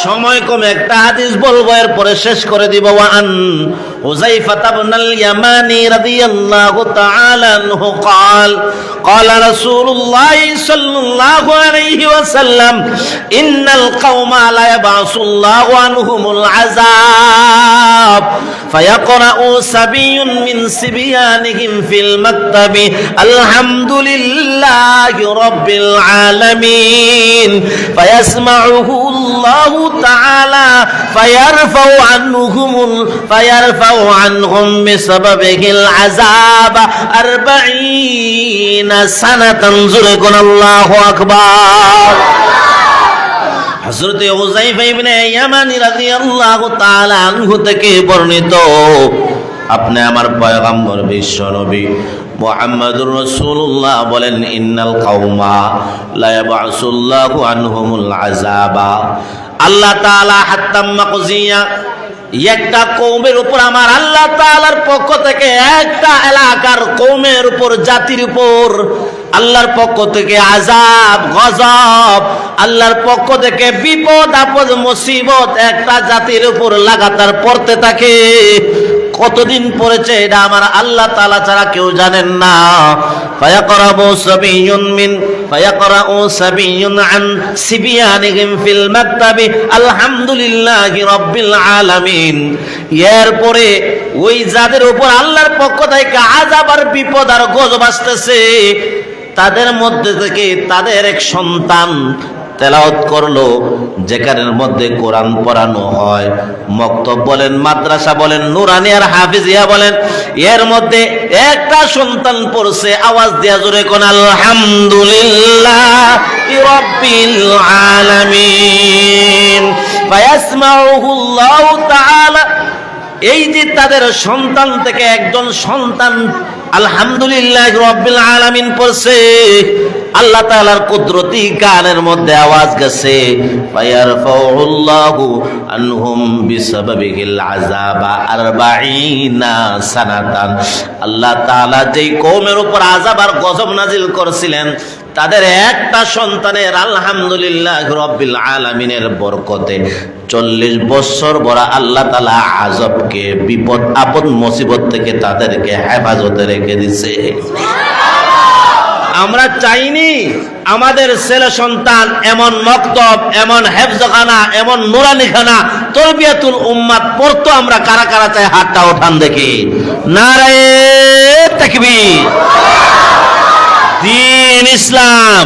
সময় কমে একটা হাদিস বলবো, এরপরে শেষ করে দিব। ওয়ান হুযায়ফা ইবনুল ইয়ামানি রাদিয়াল্লাহু তাআলা আনহু قال قال رسول الله صلى الله عليه وسلم إن القوم لا يبعث الله عنهم العذاب فيقرأ صبي من صبيانهم في المكتب الحمد لله رب العالمين فيسمعه الله تعالى فيرفع عنهم بسببه العذاب 40 سنة زرقنا الله أكبر। হযরত হুযায়ফা ইবনে ইয়ামানি রাদিয়াল্লাহু তাআলা আনহু থেকে বর্ণিত, আপনি আমার পয়গম্বর বিশ্ব নবী মুহাম্মদুর রাসূলুল্লাহ বলেন, ইন্নাল কওমা লা ইয়াবআসুল্লাহু আনহুমুল আযাবা, আল্লাহ তাআলা হাত্তাম মাকজিয়া, একটা কওমের উপর আমার আল্লাহ তাআলার পক্ষ থেকে, একটা এলাকার কওমের উপর, জাতির উপর আল্লাহর পক্ষ থেকে আযাব, গজব, আল্লাহর পক্ষ থেকে বিপদ আপদ মুসিবত একটা জাতির উপর লাগাতার পড়তে থাকে। কতদিন পড়েছে এটা আমার আল্লাহ তাআলা ছাড়া কেউ জানেন না। ফায়াকরাবু সাবিয়ুন আন সিবিয়ানিহিম ফিল মাকতাবি আলহামদুলিল্লাহি রাব্বিল আলামিন। এরপরে ওই যাদের উপর আল্লাহর পক্ষ থেকে আযাব আর বিপদ আর গজব আসতেছে, তাদের মধ্যে থেকে তাদের এক সন্তান তেলাওয়াত করলো, যেখানের মধ্যে কোরআন পড়ানো হয়, মক্তব বলেন, মাদ্রাসা বলেন, নুরানি আর হাফিজিয়া বলেন, এর মধ্যে একটা সন্তান পড়ছে, আওয়াজ দিয়া জোরে কোন আলহামদুলিল্লাহি রাব্বিল আলামিন ফায়াসমাউহু আল্লাহু তাআলা। এই যে তাদের সন্তান থেকে একজন সন্তান আলহামদুলিল্লাহি রাব্বিল আলামিন পড়ছে, আল্লাহ তাআলার কুদরতি গানের মধ্যে আওয়াজ গেছে, ফায়ারফাউল্লাহু আনহুম বিসাবাবিহিল আযাবা 40 সানাতান। আল্লাহ তাআলা যেই কওমের উপর আযাব আর গজব নাজিল করেছিলেন, তাদের একটা সন্তানের আলহামদুলিল্লাহ রাব্বিল আলামিনের বরকতে 40 বছর বড় আল্লাহ তাআলা আযাবকে, বিপদ আপদ মুসিবত থেকে তাদেরকে হেফাজতে রেখে দিয়েছে। আমরা চাইনি আমাদের ছেলে সন্তান এমন মক্তব, এমন হেফজখানা, এমন নুরানিখানা তরবিয়াতুল উম্মাত পড়তো। আমরা কারা কারা চাই হাতটা ওঠান দেখি। নারায়ে তাকবীর। দ্বীন ইসলাম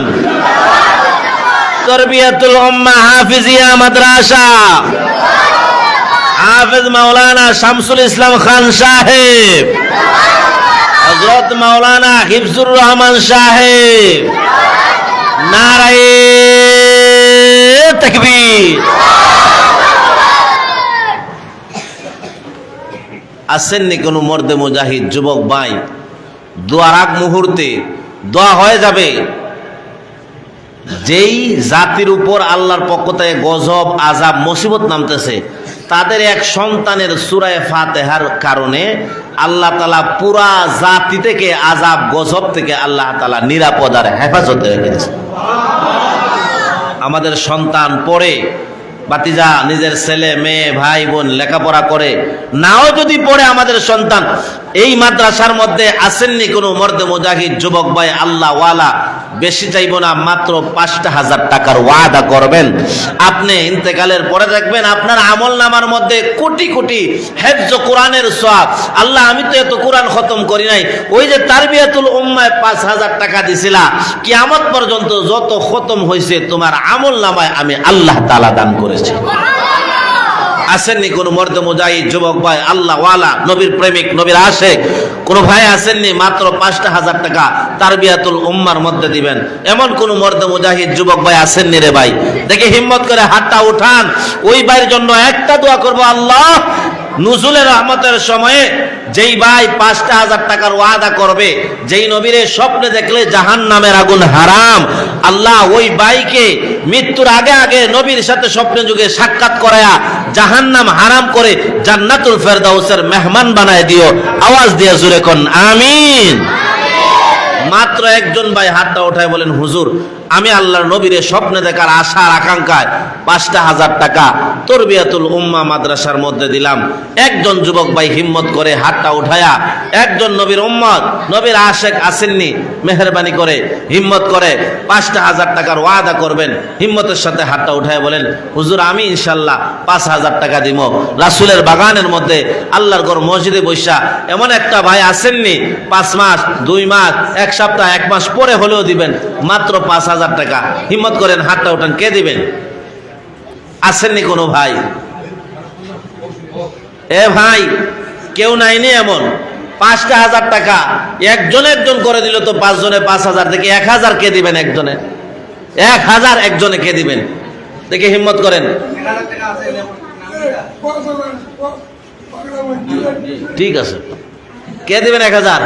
তরবিয়াতুল উম্মাহ হাফিজিয়া মাদ্রাসা, হাফেজ মাওলানা শামসুল ইসলাম খান সাহেব, হযরত মাওলানা হিফজুর রহমান সাহেব। নারায়ে তাকবীর। আসেননি কোন মর্দে মুজাহিদ যুবক ভাই? দোয়ার আগ মুহূর্তে দোয়া হয়ে যাবে। যেই জাতির উপর আল্লাহর পক্ষ থেকে গজব, আযাব, মুসিবত নামতেছে, তাদের এক সন্তানের সূরা ফাতিহার কারণে আল্লাহ তাআলা পুরা জাতি থেকে আযাব, গজব থেকে আল্লাহ তাআলা নিরাপদ আর হেফাজতে রেখেছে। আমাদের সন্তান পড়ে, বাতিজা নিজের ছেলে মেয়ে ভাই বোন লেখাপড়া করে, নাও যদি পড়ে আমাদের সন্তান, এই মাদ্রাসার মধ্যে আসেননি কোনো মর্দে মুজাহিদ যুবক ভাই আল্লাহ ওয়ালা, বেশি চাইব না, মাত্র 5,000 টাকার ওয়াদা করবেন। আপনি ইন্তেকালের পরে দেখবেন আপনার আমল নামার মধ্যে কোটি কোটি হেফজ কোরআনের সওয়াব। আল্লাহ, আমি তো এত কোরআন খতম করি নাই, ওই যে তারবিয়াতুল উম্মায় 5,000 টাকা দিছিলা, কিয়ামত পর্যন্ত যত খতম হয়েছে তোমার আমল নামায় আমি আল্লাহ তাআলা দান করেছি। আসেননি কোন মর্দে মুজাহিদ যুবক ভাই আল্লাহ ওয়ালা, নবীর প্রেমিক, নবীর আশিক কোন ভাই আসেননি, মাত্র 5,000 টাকা তারবিয়াতুল উম্মার মধ্যে দিবেন, এমন কোন মর্দে মুজাহিদ যুবক ভাই আসেননি রে ভাই? দেখে হিম্মত করে হাতটা উঠান। ওই ভাইয়ের জন্য একটা দোয়া করব, আল্লাহ নুজুলের রহমতের সময়ে যেই ভাই 5,000 টাকার ওয়াদা করবে, যেই নবীর স্বপ্নে দেখলে জাহান্নামের আগুন হারাম, আল্লাহ ওই ভাইকে মৃত্যুর আগে আগে নবীর সাথে স্বপ্নে যুগে সাক্ষাৎ করায়া জাহান্নাম হারাম করে জান্নাতুল ফেরদাউসের মেহমান বানায় দিও। আওয়াজ দিয়ে জোরে কোন আমিন। মাত্র একজন ভাই হাতটা উঠায় বলেন, হুজুর আমি আল্লাহর নবীর স্বপ্নে দেখার আশার আকাঙ্ক্ষায় 5,000 টাকা তরবিয়াতুল উম্মাহ মাদ্রাসার মধ্যে দিলাম। একজন যুবক ভাই হিম্মত করে হাতটা উঠায়া, একজন নবীর উম্মত, নবীর আশিক আসেননি, মেহেরবানি করে হিম্মত করে 5,000 টাকার ওয়াদা করবেন। হিম্মতের সাথে হাতটা উঠায় বলেন, হুজুর আমি ইনশাল্লাহ 5,000 টাকা দিব। রাসূলের বাগানের মধ্যে আল্লাহর ঘর মসজিদে বৈশা এমন একটা ভাই আসেননি, 5 মাস, 2 মাস, 1 সপ্তাহ, 1 মাস পরে হলেও দিবেন, মাত্র 5,000 টাকা। হিম্মত করেন হাতটা উঠান, কে দিবেন? আসেননি কোনো ভাই? এ ভাই কেউ নাইনি এমন? 5,000 টাকা একজন একজন করে দিল তো 5 জনে 5,000 থেকে 1,000 কে দিবেন? একজনে 1,000 একজনে কে দিবেন? দেখে হিম্মত করেন। ঠিক আছে, কে দিবেন 1,000?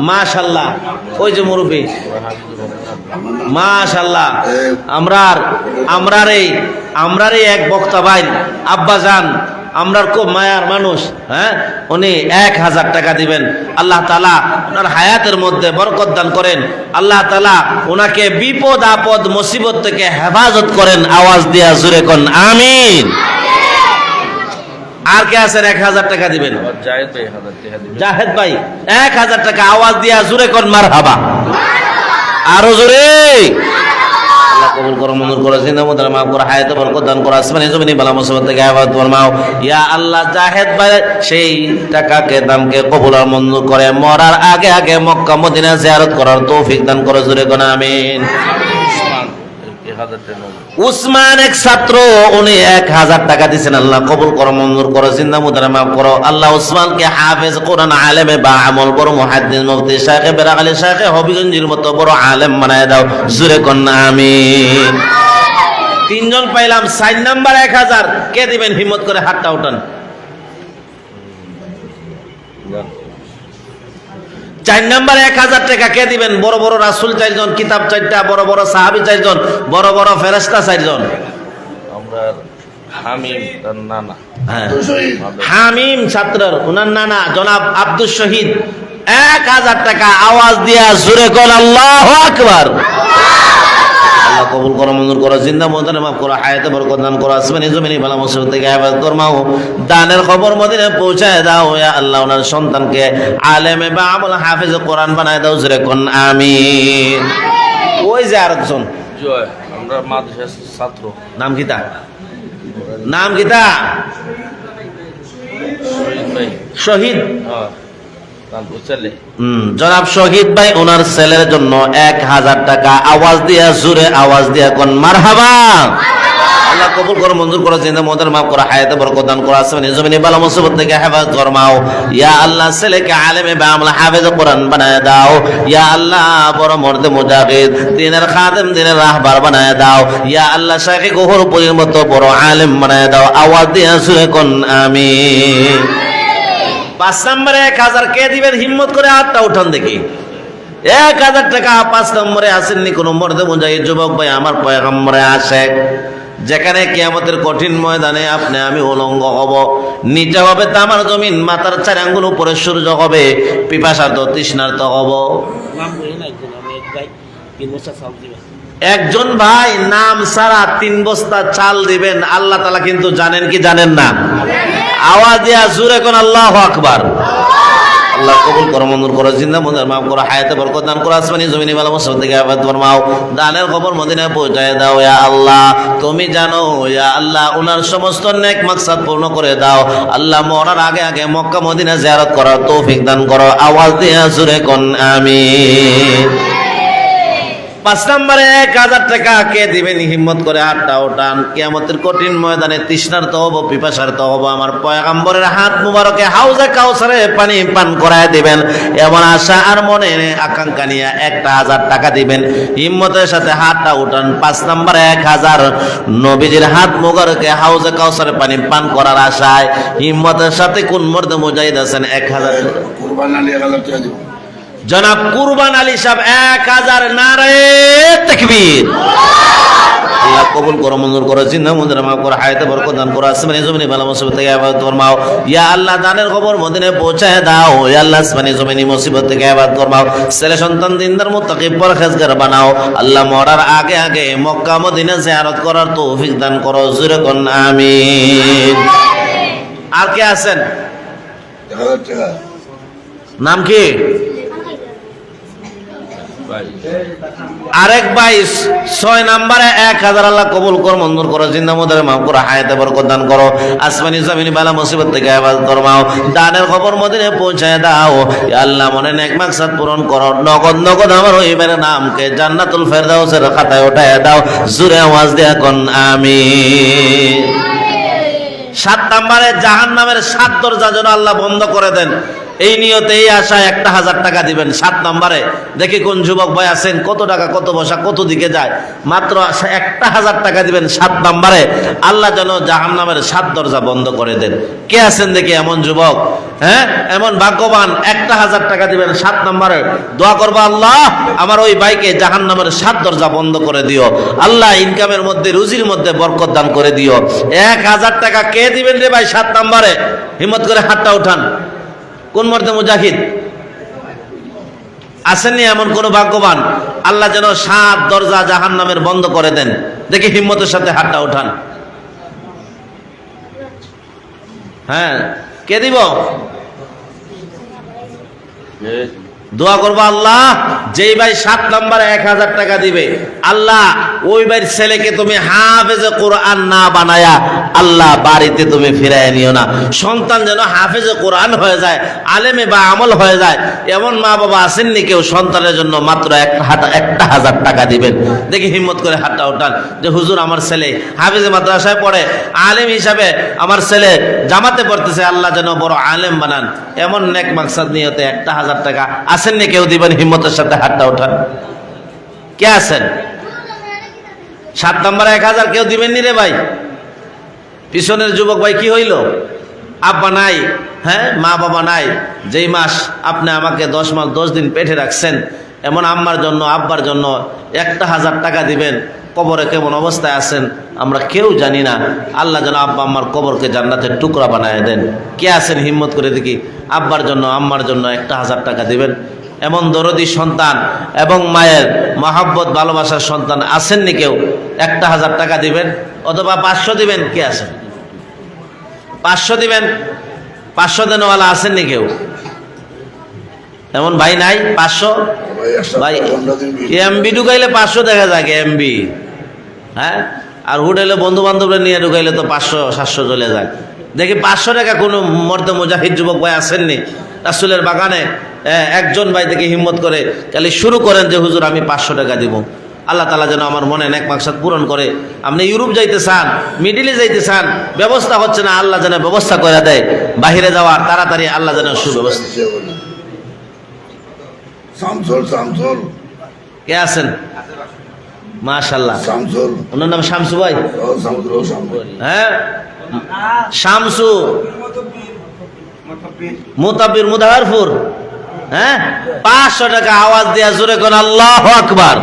মাশাআল্লাহ, ওই যে মুরব্বী, মাশাআল্লাহ। আমরার এই এক বক্তা ভাই আব্বাজান, আমরার খুব মায়ার মানুষ, হ্যাঁ, উনি 1,000 টাকা দিবেন। আল্লাহ তাআলা ওনার হায়াতের মধ্যে বরকত দান করেন। আল্লাহ তাআলা ওনাকে বিপদ আপদ মুসিবত থেকে হেফাজত করেন। আওয়াজ দিয়া জোরে কোন আমিন। আর কে আছেন 1,000 টাকা দিবেন? জাহেদ ভাই 1,000 টাকা। আওয়াজ দিয়া জোরে কোন মারহাবা। আরো জোরে। আল্লাহ কবুল করো, মঞ্জুর করো, জিন্দা মুদার মাফ করো, হায়াতে বরকত দান করো, আসমানে জমিনে বালা মুসিবত থেকে হেফাজত ফরমাও। ইয়া আল্লাহ, জাহেদ ভাই সেই টাকাকে দানকে কবুল আর মঞ্জুর করে মরার আগে আগে মক্কা মদিনা জিয়ারত করার তৌফিক দান করো। জোরে কোন আমিন। উসমান এক ছাত্র, উনি 1,000 টাকা দিয়েছেন। আল্লাহ কবুল করো, মঞ্জুর করো, জিন্দা মুদার মাফ করো। আল্লাহ উসমানকে হাফেজ কোরআন, আলেমে বা আমল, বড় মুহাদ্দিস, মুফতি, শাইখে বেরাকালী, শাইখে হবিগঞ্জের মতো বড় আলেম বানায় দাও। জোরে কোন আমিন। 3 জন পাইলাম। 4 নাম্বার 1,000 কে দিবেন? হিম্মত করে হাতটা উঠান। 4 নাম্বার 1,000 টাকা কে দিবেন? বড় বড় রাসূল 4 জন, কিতাব 4টা, বড় বড় সাহাবী 4 জন, বড় বড় ফেরেশতা 4 জন। আমরা হামিম তার নানা, হ্যাঁ, হামিম ছাত্রর ওনার নানা জনাব আব্দুল শহীদ 1,000 টাকা। আওয়াজ দিয়া জোরে কোন আল্লাহু আকবার। আল্লাহ কবুল করো, মঞ্জুর করো, জিন্দা মুর্দারে মাফ করো, হায়াতে বরকত দান করো, আসমানি জমিনি বালা মুসিবত থেকে হেফাজত ফরমাও, দানের খবর মদিনায় পৌঁছায় দাও ইয়া আল্লাহ। ওনার সন্তানকে আলেমে বা আমল হাফেজ কোরআন বানায় দাও, জোরে কোন আমিন। ওই যে আরেকজন জয়, আমরা মাদ্রাসার ছাত্র। নাম কিতা? নাম কিতা? শহীদ ভাই। শহীদ। হ্যাঁ, তারপর ছেলে। জনাব শহীদ ভাই ওনার ছেলের জন্য 1000 টাকা আওয়াজ দিয়া, জোরে আওয়াজ দিয়া কোন মারহাবা। আল্লাহ কবুল করো, মঞ্জুর করো, জিন্দা মুর্দারে মাফ করো, হায়াতে বরকত দান করো, আসমানি জমিনি বালা মুসিবত থেকে হেফাজত ফরমাও ইয়া আল্লাহ। ছেলেকে আলেমে বা আমল হাফেজ কোরআন বানায় দাও ইয়া আল্লাহ। বড় মর্দে মুজাহিদ, দ্বীনের খাদেম, দ্বীনের রাহবার বানায় দাও ইয়া আল্লাহ। শাইখে গহরপুরীর মতো বড় আলেম বানায় দাও, আওয়াজ দিয়া জোরে কোন আমিন। 5 নম্বরে 1000 কে দিবেন? হিম্মত করে হাতটা উঠান দেখি। 1000 টাকা 5 নম্বরে আসেননি কোন মর্দে মুজাহিদ যুবক ভাই? আমার পয়গম্বরে আশেক, যেখানে কিয়ামতের কঠিন ময়দানে আপনি আমি উলঙ্গ হব, নিচে হবে তামার জমিন, মাথার 4 আঙ্গুল উপরে সূর্য হবে, পিপাসার্ত তৃষ্ণার্ত হব। একজন ভাই নাম সারা 3 বস্তা চাল দিবেন। আল্লাহ তাআলা কিন্তু জানেন কি জানেন না? আওয়াজ দিয়া জোরে কোন আল্লাহু আকবার। আল্লাহ কবুল করো, মঞ্জুর করো, জিন্দা মুর্দারে মাফ করো, হায়াতে বরকত দান করো, আসমানি জমিনি বালা মুসিবত থেকে হেফাজত ফরমাও, দানের খবর মদিনায় পৌঁছায় দাও ইয়া আল্লাহ। তুমি জানো ইয়া আল্লাহ, উনার সমস্ত নেক মাকসাদ পূর্ণ করে দাও আল্লাহ। মরার আগে আগে মক্কা মদিনা জিয়ারত করার তৌফিক দান করো, আওয়াজ দিয়া জোরে কোন আমিন। 5 নম্বরে 1000 টাকা কে দিবেন? হিম্মত করে হাতটা ওঠান। কিয়ামতের কঠিন ময়দানে তৃষ্ণার্ত হব, পিপাসার্ত হব, আমার পয়গম্বরের হাত মুবারকে হাউজে কাউসারে পানি পান করায় দিবেন, এমন আশা আর মনে আকাঙ্ক্ষা নিয়ে 1000 টাকা দিবেন। হিম্মতের সাথে হাতটা উঠান। 5 নম্বরে 1000 নবীজির হাত মুবারকে হাউজে কাউসারে পানি পান করার আশায় হিম্মতের সাথে কোন মর্দে মুজাহিদ আছেন? 1000 কুরবান আলী 1000 টাকা দিব। জনাব কুরবান আলী সাহেব 1000 নারে তাকবীর। আল্লাহ কবুল করো, মঞ্জুর করো, জিন্দা মুর্দারে মাফ করো, হায়াতে বরকত দান করো, আসমানি জমিনি বালা মুসিবত থেকে হেফাজত ফরমাও ইয়া আল্লাহ। দানের খবর মদিনায় পৌঁছায় দাও ইয়া আল্লাহ। আসমানি জমিনি মুসিবত থেকে হেফাজত ফরমাও, ছেলে সন্তান দিনদার মুত্তাকি পরহেজগার বানাও আল্লাহ। মরার আগে আগে মক্কা মদিনা জিয়ারত করার তৌফিক দান করো, জোরে কোন আমিন। আর কে আছেন? 1000 টাকা। নাম কি? আরেক 22 6 নম্বরে 1000 আল্লাহ কবুল কর, মঞ্জুর করো, জিন্দা মুর্দারে মাফ করো, হায়াতে বরকত দান করো, আসমানি জমিনি বালা মুসিবত থেকে হেফাজত ফরমাও, দানের খবর মদিনায় পৌঁছায় দাও ইয়া আল্লাহ। মনে নেক মাকসাদ পূরণ করো, নগদ নগদ আমার ওইবারের নামকে জান্নাতুল ফেরদাউসের খাতায় উঠায় দাও, জোরে আওয়াজ দেয়া কোন আমিন। 7 নম্বরে জাহান্নামের 7 দরজা যেন আল্লাহ বন্ধ করে দেন, এই নিয়তে এই আশায় 1000 টাকা দিবেন। 7 নম্বরে দেখি কোন যুবক ভাই আছেন, কত টাকা কত বসা কত দিকে যায়, মাত্র 1000 টাকা দিবেন। 7 নম্বরে আল্লাহ যেন জাহান্নামের 7 দরজা বন্ধ করে দেন। কে আছেন দেখি এমন যুবক? হ্যাঁ, এমন ভাগ্যবান। 1000 টাকা দিবেন। 7 নম্বরে দোয়া করবো, আল্লাহ আমার ওই ভাইকে জাহান্নামের 7 দরজা বন্ধ করে দিও আল্লাহ। ইনকামের মধ্যে, রুজির মধ্যে বরকত দান করে দিও। 1000 টাকা কে দিবেন রে ভাই? 7 নম্বরে হিম্মত করে হাতটা উঠান। কোন মর্দে মুজাহিদ আসেননি এমন কোন ভাগ্যবান? আল্লাহ যেন 7 দরজা জাহান্নামের বন্ধ করে দেন। দেখি হিম্মতের সাথে হাতটা উঠান। হ্যাঁ, কে দিব? দোয়া করবো, আল্লাহ যেই ভাই 7 নম্বরে 1000 টাকা দিবে আল্লাহ, ওই ভাইয়ের ছেলেকে তুমি হাফেজে কোরআন না বানায়া আল্লাহ বাড়িতে তুমি ফিরাই নিও না। সন্তান যেন হাফেজে কোরআন হয়ে যায়, আলেমে বা আমল হয়ে যায়, এমন মা বাবা আসেননি কেউ? সন্তানের জন্য মাত্র 1000 টাকা দিবেন। দেখি হিম্মত করে হাতটা উঠান যে হুজুর আমার ছেলে হাফেজে মাদ্রাসায় পড়ে, আলেম হিসাবে আমার ছেলে জামাতে পড়তেছে, আল্লাহ যেন বড় আলেম বানান, এমন নেক মাকসাদ নিয়তে 1000 টাকা আসেননি কেউ? দিবেন। হিম্মতের সাথে হাতটা উঠান। কে আছেন? 7 নম্বরে 1000 কেউ দিবেননি রে ভাই? পিছনের যুবক ভাই কি হইল? আব্বা নাই, হ্যাঁ মা বাবা নাই। যেই মাস আপনি আমাকে 10 মাস 10 দিন পেটে রাখছেন, এমন আম্মার জন্য আব্বার জন্য 1000 টাকা দিবেন। কবরে কেমন অবস্থায় আছেন আমরা কেউ জানি না। আল্লাহ যেন আব্বা আম্মার কবরকে জান্নাতের টুকরা বানায় দেন। কে আছেন? হিম্মত করে দেখি আব্বার জন্য আম্মার জন্য 1000 টাকা দিবেন। এমন দরদি সন্তান এবং মায়ের মহব্বত ভালোবাসার সন্তান আছেননি কেউ? 1,000 টাকা দিবেন অথবা 500 দিবেন। কে আছেন? 500 দিবেন। 500 দেনওয়ালা আছেননি কেউ? এমন ভাই নাই? 500 ভাই এমবি ঢুকাইলে 500 দেখা যায় এমবি। হ্যাঁ, আর হোটেলে বন্ধু বান্ধবরা নিয়ে ঢুকাইলে তো 500-700 চলে যায়। দেখি 500 টাকা কোনো মর্দে মুজাহিদ যুবক ভাই আসেননি রাসূলের বাগানে? একজন ভাই দেখি হিম্মত করে খালি শুরু করেন যে হুজুর আমি 500 টাকা দিব। আল্লাহ তাআলা যেন আমার মনে নেক মাকসাদ পূরণ করে। আপনি ইউরোপ যাইতে চান, মিডিলে যাইতে চান, ব্যবস্থা হচ্ছে না, আল্লাহ যেন ব্যবস্থা করে দেয় বাহিরে যাওয়ার তাড়াতাড়ি, আল্লাহ যেন সুব্যবস্থা। শামসুল কে আছেন? মাশাআল্লাহ, শামসুল ওনার নাম শামসু ভাই। শামসুল হ্যাঁ, শামসু মুতাব্বির মুদাহারপুর। হ্যাঁ, 500 টাকা আওয়াজ দিয়া জোরে কোন আল্লাহু আকবার।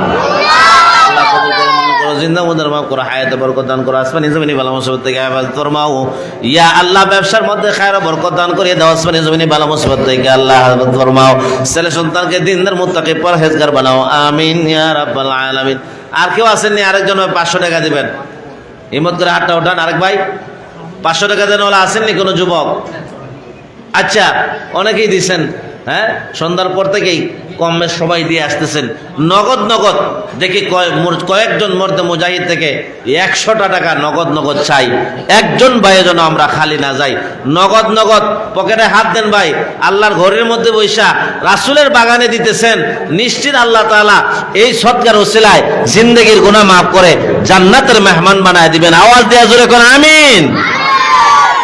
আল্লাহ কবুল করো, মঞ্জুর করো, জিন্দা মুদার মাফ করো, হায়াতে বরকত দান করো, আসমানি জমিনি বালা মুসিবত থেকে হেফাজত ফরমাও। ইয়া আল্লাহ, ব্যবসার মধ্যে খায়ের ও বরকত দান করিয়ে দাও, আসমানি জমিনি বালা মুসিবত থেকে আল্লাহ হেফাজত ফরমাও। ছেলে সন্তানকে দিনদার মুত্তাকি পরহেজগার বানাও, আমিন ইয়া রাব্বাল আলামিন। আর কেউ আসেননি? আরেকজন 500 টাকা দিবেন। হিম্মত করে হাতটা ওঠান। আরেক ভাই 500 টাকা দেন ওলা আসেননি কোনো যুবক? আচ্ছা, অনেকেই দিচ্ছেন। হ্যাঁ, সন্ধ্যার পর থেকেই কমে সবাই দিয়ে আসতেছেন নগদ নগদ। দেখি কয়েকজন মর্দে মুজাহিদ থেকে 100টা টাকা নগদ চাই। একজন ভাই যেন আমরা খালি না যাই। নগদ পকেটে হাত দেন ভাই। আল্লাহর ঘরের মধ্যে বৈশা রাসূলের বাগানে দিতেছেন, নিশ্চিত আল্লাহ তাআলা এই সদকার ওসিলায় জিন্দেগির গুনাহ মাফ করে জান্নাতের মেহমান বানায় দিবেন। আওয়াজ দেয়া জোরে কোন আমিন।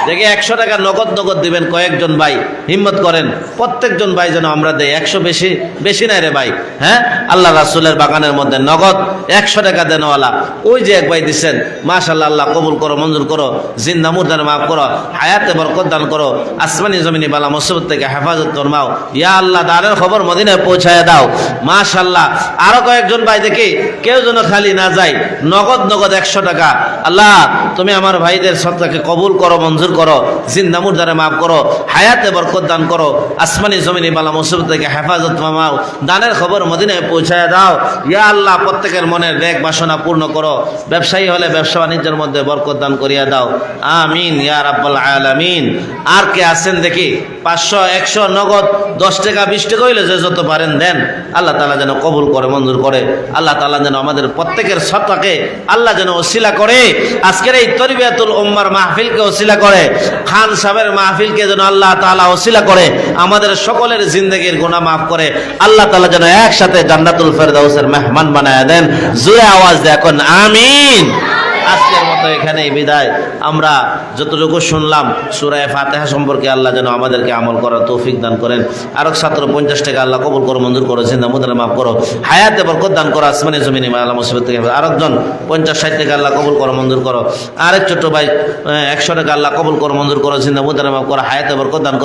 দেখে 100 টাকা নগদ দিবেন কয়েকজন ভাই, হিম্মত করেন। প্রত্যেকজন ভাই যেন আমরা দেই। 100 বেশি নাই রে ভাই। হ্যাঁ, আল্লাহ রাসূলের বাগানের মধ্যে নগদ 100 টাকা দেনওয়ালা ওই যে এক ভাই দিচ্ছেন, মাশাআল্লাহ, আল্লাহ কবুল করো, মঞ্জুর করো, জিন্দা মুর্দার মাফ করো, হায়াতে বরকত দান করো, আসমানি জমিনি বালা মুসিবত থেকে হেফাজত ফরমাও। ইয়া আল্লাহ, দানের খবর মদিনায় পৌঁছায় দাও। মাশাআল্লাহ, আরো কয়েকজন ভাই দেখি কেউ যেন খালি না যায়। নগদ 100 টাকা। আল্লাহ, তুমি আমার ভাইদের সদকাকে কবুল করো, মঞ্জুর করো, জিন্দা মুর্দারে মাফ করো, হায়াতে বরকত দান করো, আসমানি জমিনি বালা মুসিবত থেকে হেফাজত ফরমাও, দানের খবর মদিনায় পৌঁছায় দাও। ইয়া আল্লাহ, প্রত্যেকের মনের নেক বাসনা পূর্ণ করো। ব্যবসায়ী হলে ব্যবসা বাণিজ্যের মধ্যে বরকত দান করিয়া দাও, আমিন ইয়া রাব্বাল আলামিন। আর কে আছেন দেখি? 500, 100 নগদ, 10 টাকা 20 টাকা হইলে যে যত পারেন দেন। আল্লাহ তাআলা যেন কবুল করে, মঞ্জুর করে। আল্লাহ তাআলা যেন আমাদের প্রত্যেকের সদকাকে আল্লাহ যেন ওসিলা করে। আজকের এই তরবিয়াতুল উম্মার মাহফিলকে ওসিলা করে, খান সাহেবের মাহফিলকে যেন আল্লাহ তাআলা ওসিলা করে আমাদের সকলের জিন্দেগির গুনাহ মাফ করে আল্লাহ তাআলা যেন একসাথে জান্নাতুল ফেরদাউসের মেহমান বানায় দেন। জোরে আওয়াজ দেয় এখন আমিন। আজকের মতো এখানেই বিদায়। আমরা যতটুকু শুনলাম সূরা ফাতিহা সম্পর্কে আল্লাহ যেন আমাদেরকে আমল করার তৌফিক দান করেন। আরো ছাত্র 50 টাকা আল্লাহ কবুল করো, মঞ্জুর করো, জিন্দা মুর্দারে মাফ করো, হায়াতে বরকত দান করো, আসমানি জমিনি বালা মুসিবত থেকে। আরেকজন 50-60 টাকা আল্লাহ কবুল করো, মঞ্জুর করো। আরেক ছোট ভাই 100 টাকা আল্লাহ কবুল করো, মঞ্জুর করো, জিন্দা মুর্দারে মাফ করো, হায়াতে বরকত দান করো।